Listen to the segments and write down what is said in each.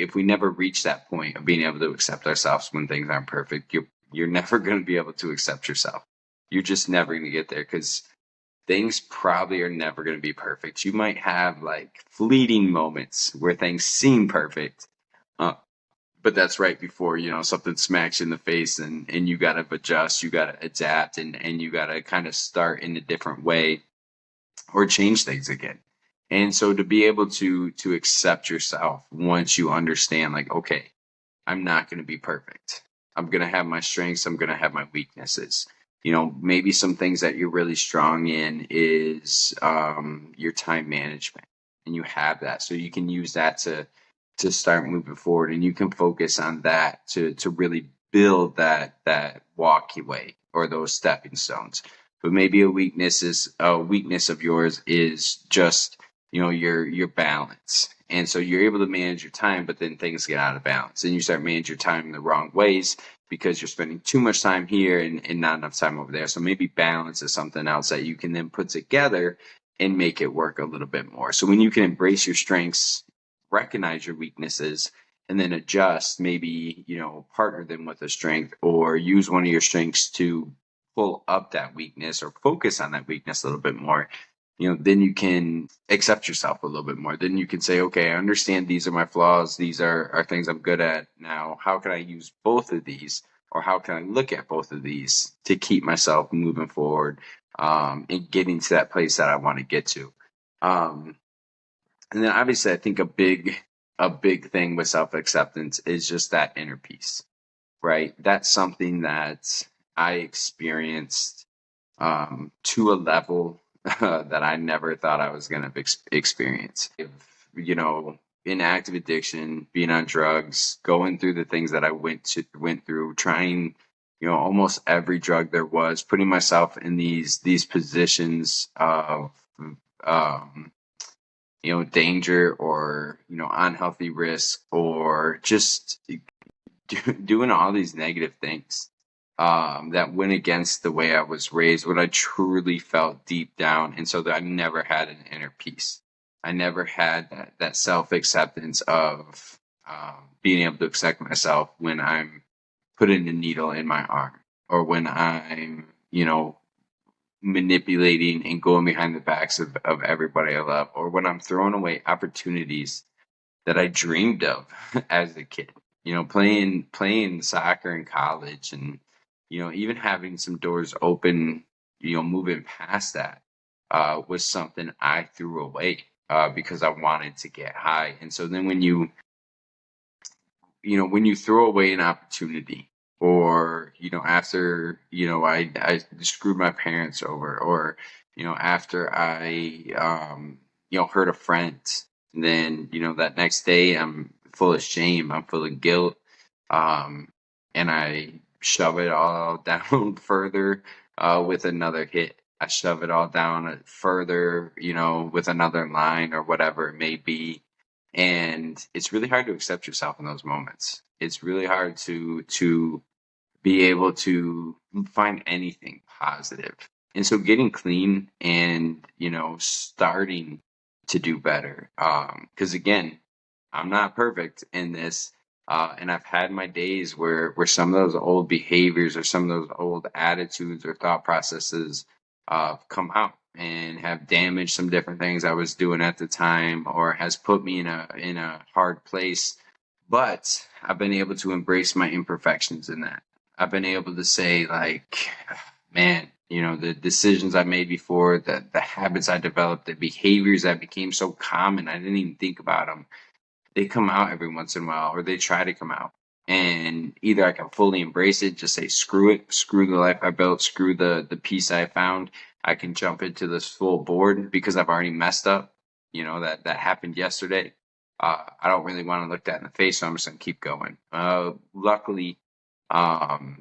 if we never reach that point of being able to accept ourselves when things aren't perfect, you're never going to be able to accept yourself. You're just never going to get there, because things probably are never going to be perfect. You might have like fleeting moments where things seem perfect, uh, but that's right before, something smacks you in the face, and you got to adjust, you got to adapt, and you got to kind of start in a different way or change things again. And so to be able to accept yourself once you understand, like, okay, I'm not going to be perfect. I'm going to have my strengths. I'm going to have my weaknesses. Maybe some things that you're really strong in is your time management, and you have that, so you can use that to start moving forward, and you can focus on that to really build that walkway or those stepping stones. But maybe a weakness of yours is just your balance. And so you're able to manage your time, but then things get out of balance, and you start managing your time in the wrong ways because you're spending too much time here and not enough time over there. So maybe balance is something else that you can then put together and make it work a little bit more. So when you can embrace your strengths, recognize your weaknesses, and then adjust, maybe, partner them with a strength, or use one of your strengths to pull up that weakness or focus on that weakness a little bit more, then you can accept yourself a little bit more. Then you can say, okay, I understand these are my flaws. These are things I'm good at. Now, how can I use both of these, or how can I look at both of these to keep myself moving forward, and getting to that place that I want to get to? And then obviously I think a big thing with self-acceptance is just that inner peace, right? That's something that I experienced to a level that I never thought I was going to experience. In active addiction, being on drugs, going through the things that I went through, trying, almost every drug there was, putting myself in these positions of, danger, or, unhealthy risk, or just doing all these negative things that went against the way I was raised, what I truly felt deep down. And so that I never had an inner peace. I never had that self-acceptance of being able to accept myself when I'm putting a needle in my arm, or when I'm, manipulating and going behind the backs of everybody I love, or when I'm throwing away opportunities that I dreamed of as a kid, playing soccer in college, and, even having some doors open, moving past that, was something I threw away, because I wanted to get high. And so then when you throw away an opportunity, or, after, I screwed my parents over, or, after I, hurt a friend, and then, that next day I'm full of shame, I'm full of guilt, and I shove it all down further, with another hit. I shove it all down further, with another line, or whatever it may be. And it's really hard to accept yourself in those moments. It's really hard to be able to find anything positive. And so getting clean and, starting to do better. Because again, I'm not perfect in this. And I've had my days where some of those old behaviors, or some of those old attitudes or thought processes come out and have damaged some different things I was doing at the time, or has put me in a hard place. But I've been able to embrace my imperfections in that. I've been able to say, like, man, the decisions I made before, the habits I developed, the behaviors that became so common, I didn't even think about them. They come out every once in a while, or they try to come out. And either I can fully embrace it, just say, screw it, screw the life I built, screw the peace I found. I can jump into this full board because I've already messed up. That happened yesterday. I don't really want to look that in the face, so I'm just going to keep going. Luckily,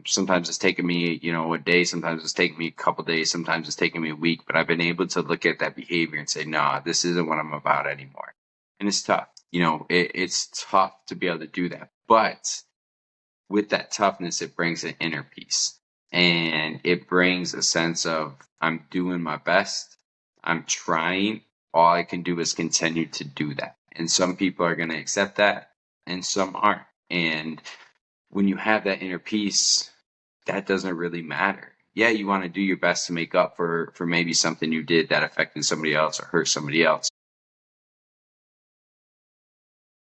sometimes it's taken me, a day, sometimes it's taken me a couple days, sometimes it's taken me a week, but I've been able to look at that behavior and say, nah, this isn't what I'm about anymore. And it's tough. It's tough to be able to do that. But with that toughness, it brings an inner peace, and it brings a sense of, I'm doing my best. I'm trying. All I can do is continue to do that. And some people are going to accept that. and some aren't. And when you have that inner peace, that doesn't really matter. Yeah, you want to do your best to make up for maybe something you did that affected somebody else or hurt somebody else.